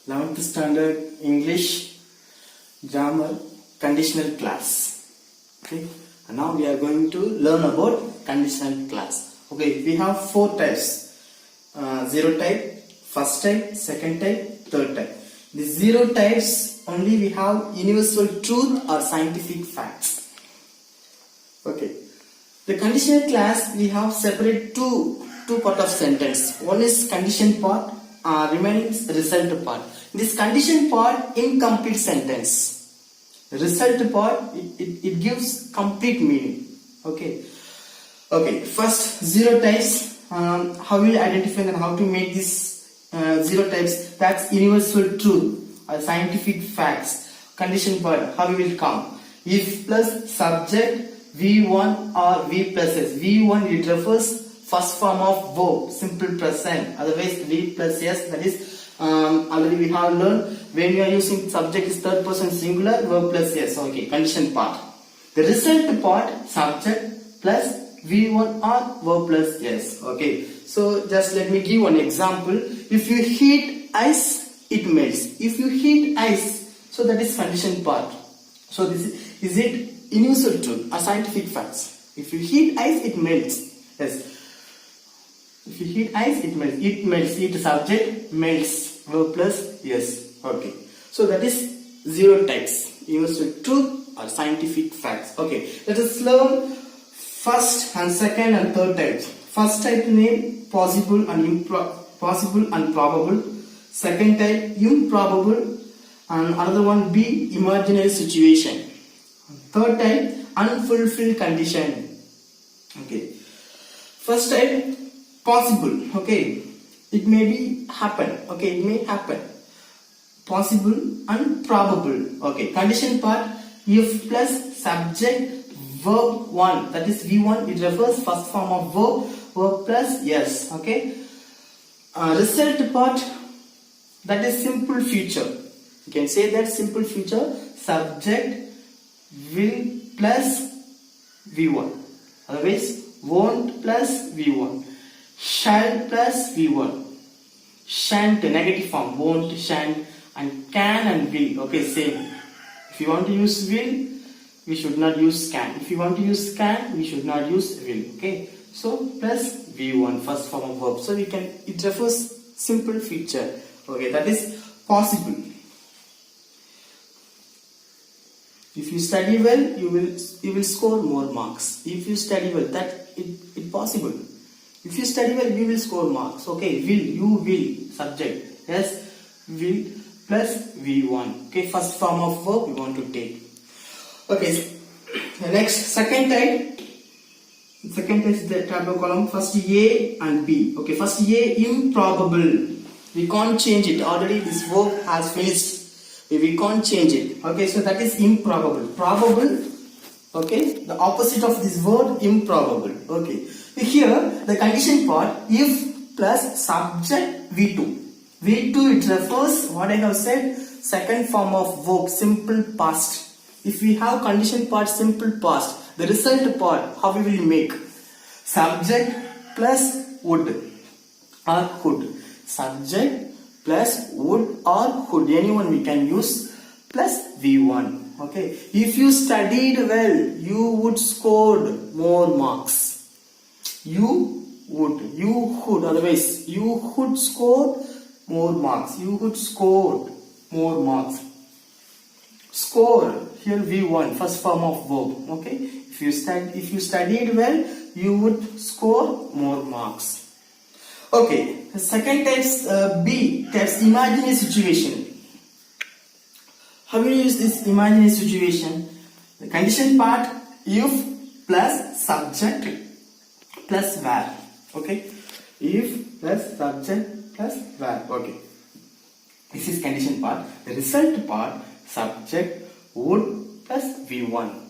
11th standard English grammar conditional class. Okay, and now we are going to learn about conditional class. Okay, we have four types: zero type, first type, second type, third type. The zero types only we have universal truth or scientific facts. Okay, the conditional class we have separate two part of sentence. One is condition part, remaining is result part. This condition part incomplete sentence. Result part it gives complete meaning. Okay. First zero types. How will you identify and how to make this zero types? That's universal truth or scientific facts. Condition part how will come? If plus subject V1 or V plus S. V1 it refers first form of verb, simple present. Otherwise V plus S, that is already we have learned when you are using subject is third person singular, verb plus S. Okay, condition part. The result part subject plus V1 or verb plus S. Okay, so just let me give one example. If you heat ice, it melts. If you heat ice, so that is condition part. So this is it universal truth or scientific facts? If you heat ice, it melts. Yes. If you heat ice, it melts. It melts. It subject melts. Verb plus yes. Okay. So that is zero types. Universal truth or scientific facts. Okay. Let us learn first and second and third types. First type name possible and probable. Second type improbable, and another one B imaginary situation. Third type unfulfilled condition. Okay. First type possible. Okay. It may be happen. Okay. It may happen. Possible and probable. Okay. Condition part if plus subject verb 1, that is V1, it refers first form of verb plus yes. Okay. Result part, that is simple future. You can say that simple future subject will plus V1. Otherwise won't plus V1. Shall plus V1. Shan't, negative form, won't, shan't, and can and will. Okay, same. If you want to use will, we should not use can. If you want to use can, we should not use will. Okay, so plus V1, first form of verb. So we can, it refers simple future. Okay, that is possible. If you study well, you will score more marks. If you study well, that it possible. If you study well, you will score marks. Okay, will, you will, subject. Yes, will plus V1. Okay, first form of verb we want to take. Okay, next, second type. Second type is the tableau column. First A and B. Okay, first A improbable. We can't change it. Already this verb has finished. We can't change it. Okay, so that is improbable. Probable. Okay, the opposite of this word improbable. Okay, here the condition part if plus subject V2. V2 it refers what I have said second form of verb simple past. If we have condition part simple past, the result part how we will make subject plus would or could. Subject plus would or could, anyone we can use plus V1. Okay, if you studied well, you would scored more marks. You could, otherwise you could score more marks. You could score more marks. Score here V1, first form of verb. Okay, if you studied well, you would score more marks. Okay, the second type B, types imaginary situation. How will you use this imaginary situation? The condition part if plus subject plus where. Okay, if plus subject plus where. Okay, this is condition part. The result part subject would plus V1.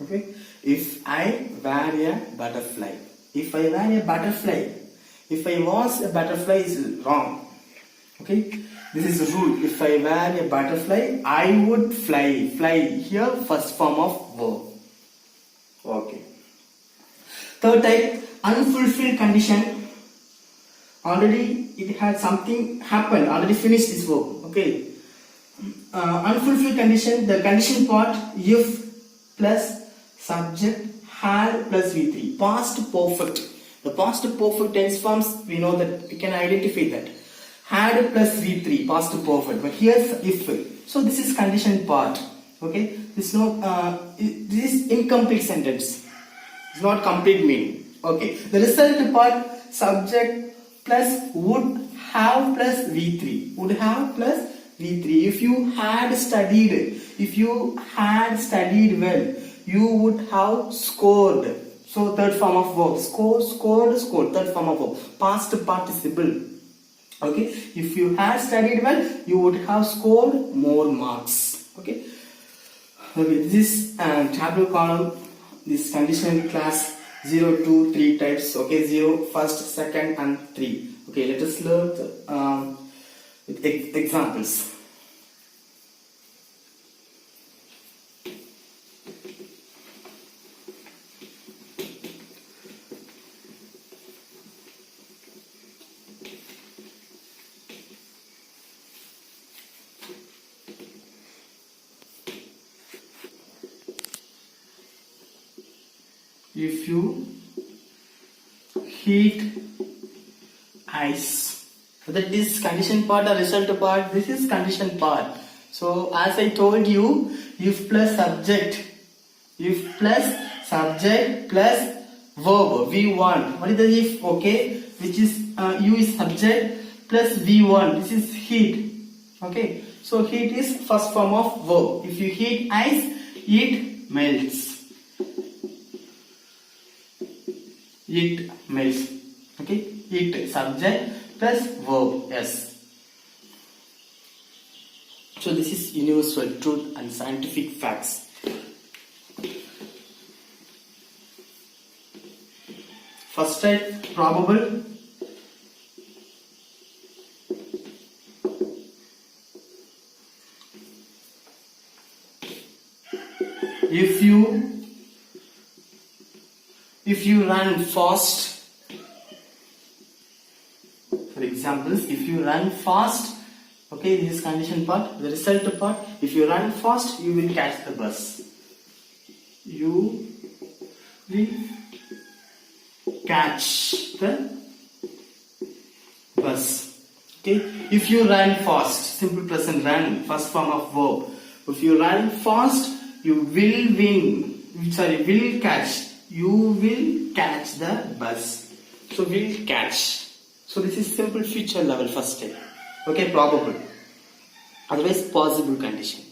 Okay, if I were a butterfly. If I were a butterfly. If I was a butterfly is wrong. Okay, this is a rule. If I were a butterfly, I would fly. Fly here first form of verb. Okay. Third type unfulfilled condition. already it had something happened, already finished this verb. Okay. Unfulfilled condition, the condition part, if plus subject had plus V3. Past perfect. The past perfect tense forms, we know that we can identify that. Had plus V3, past perfect. But here's if. So this is condition part. Okay. This is incomplete sentence. It's not complete meaning. Okay. The result part, subject plus would have plus V3. Would have plus V3. If you had studied well, you would have scored. So third form of verb. Scored. Third form of verb. Past participle. Okay. If you had studied well, you would have scored more marks. Okay. Okay. This tabular column, this conditional class 0, 2, 3 types. Okay. 0, first, second, and 3. Okay. Let us learn with examples. If you heat ice, that is condition part or result part. This is condition part. So as I told you, if plus subject plus verb V1. What is the if? Okay, which is U is subject plus V1. This is heat. Okay, so heat is first form of verb. If you heat ice, it melts. It melts. Okay, it subject plus verb s. So this is universal truth and scientific facts. First type, probable. If you run fast, for examples, if you run fast, okay, this is condition part. The result part, if you run fast, you will catch the bus. You will catch the bus. Okay, if you run fast, simple present run, first form of verb. If you run fast, you will will catch. You will catch the bus. So will catch. So this is simple future level first step. Okay, probable. Otherwise possible condition.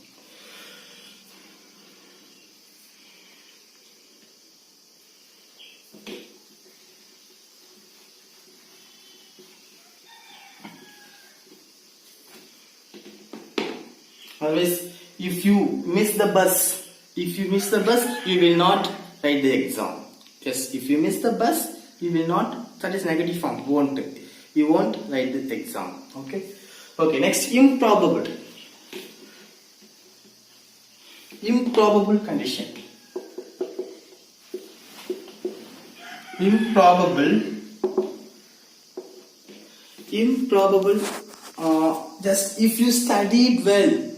Otherwise, if you miss the bus, you will not write the exam. Yes, if you miss the bus, you will not, that is negative form, won't. You won't write the exam. Okay. Okay, next, improbable. Improbable condition. Improbable, just if you studied well,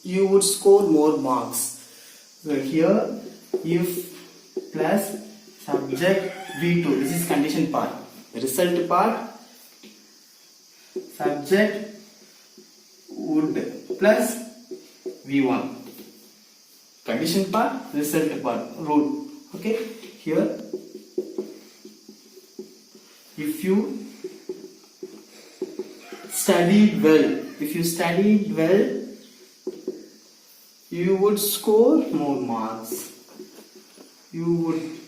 you would score more marks. So here, if plus subject V2, this is condition part. The result part, subject would plus V1. Condition part, result part, rule. Okay, here, if you studied well, you would score more marks. You would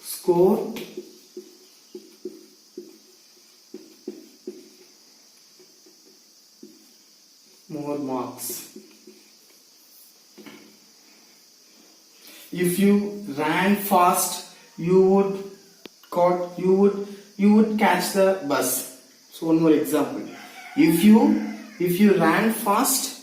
score more marks. If you ran fast, you would catch the bus. So one more example. If you ran fast,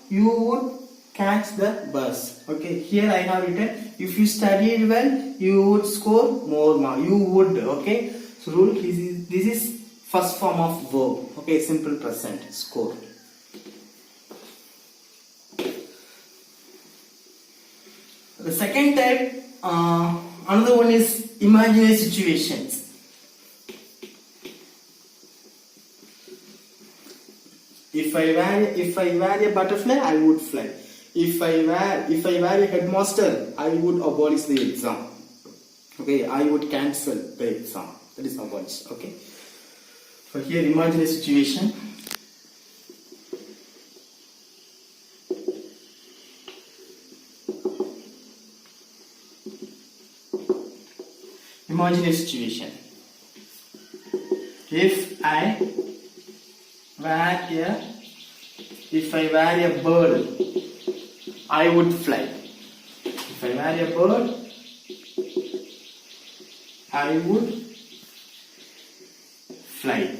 you would catch the bus. Okay, here I have written, if you studied well, you would score more marks. You would. Okay, So rule this is first form of verb. Okay, simple present, score. The second type, another one is imaginary situations. If I were a butterfly, I would fly. If I were a headmaster, I would abolish the exam. Okay, I would cancel the exam. That is abolish. Okay. So here, imaginary situation. Imaginary situation. If I were a bird, I would fly. If I were a bird, I would fly.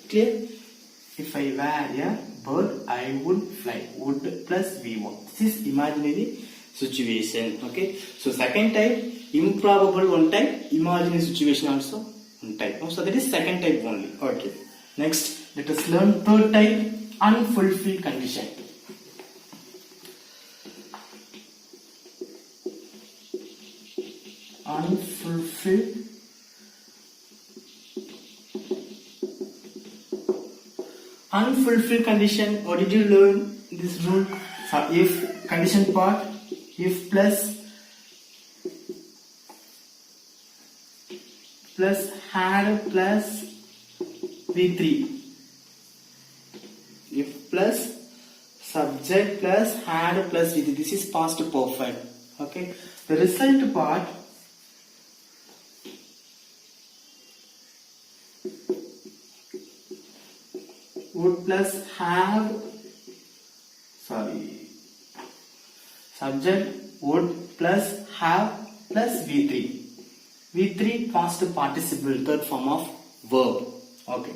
Clear? If I were a bird, I would fly. Would plus V1. This is imaginary situation. Okay. So second type, improbable one type, imaginary situation also one type. So that is second type only. Okay. Next, let us learn third type, unfulfilled condition. Unfulfilled condition. What did you learn this rule? So if condition part, if plus had plus V3. If plus subject plus had plus V3. This is past perfect. Okay. The result part, would plus have, subject would plus have plus V3. V3 past participle, third form of verb. Okay.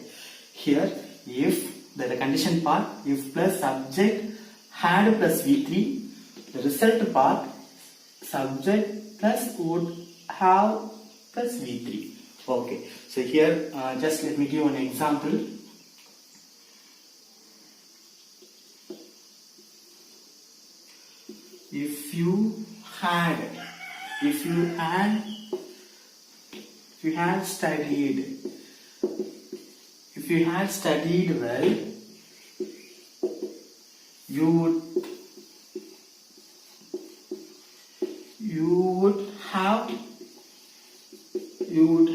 Here, if the condition part, if plus subject had plus V3, the result part, subject plus would have plus V3. Okay. So here, just let me give an example. If you had studied well, you would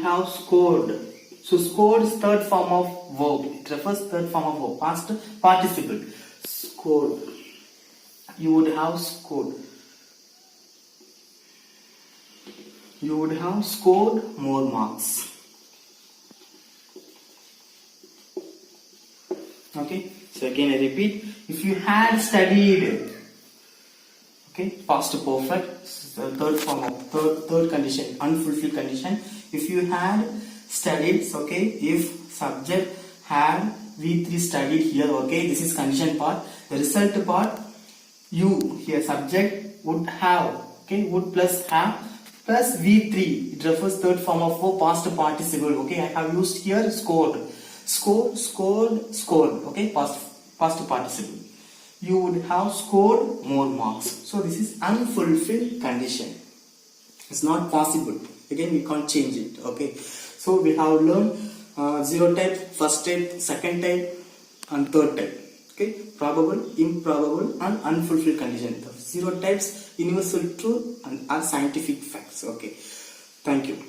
have scored. So scored is third form of verb. It refers third form of verb, past participle. Scored. You would have scored. You would have scored more marks. Okay. So again I repeat. If you had studied, okay, past perfect, third form of third condition, unfulfilled condition. If you had studied, okay. If subject had V3 studied here, okay. This is condition part. The result part, you here subject would have, okay, would plus have plus V3. It refers third form of verb, past participle. Okay, I have used here scored. Scored. Okay, past participle. You would have scored more marks. So this is unfulfilled condition. It's not possible. Again, we can't change it. Okay. So we have learned zero type, first type, second type, and third type. Okay, probable, improbable, and unfulfilled condition. The zero types, universal truth, and are scientific facts. Okay. Thank you.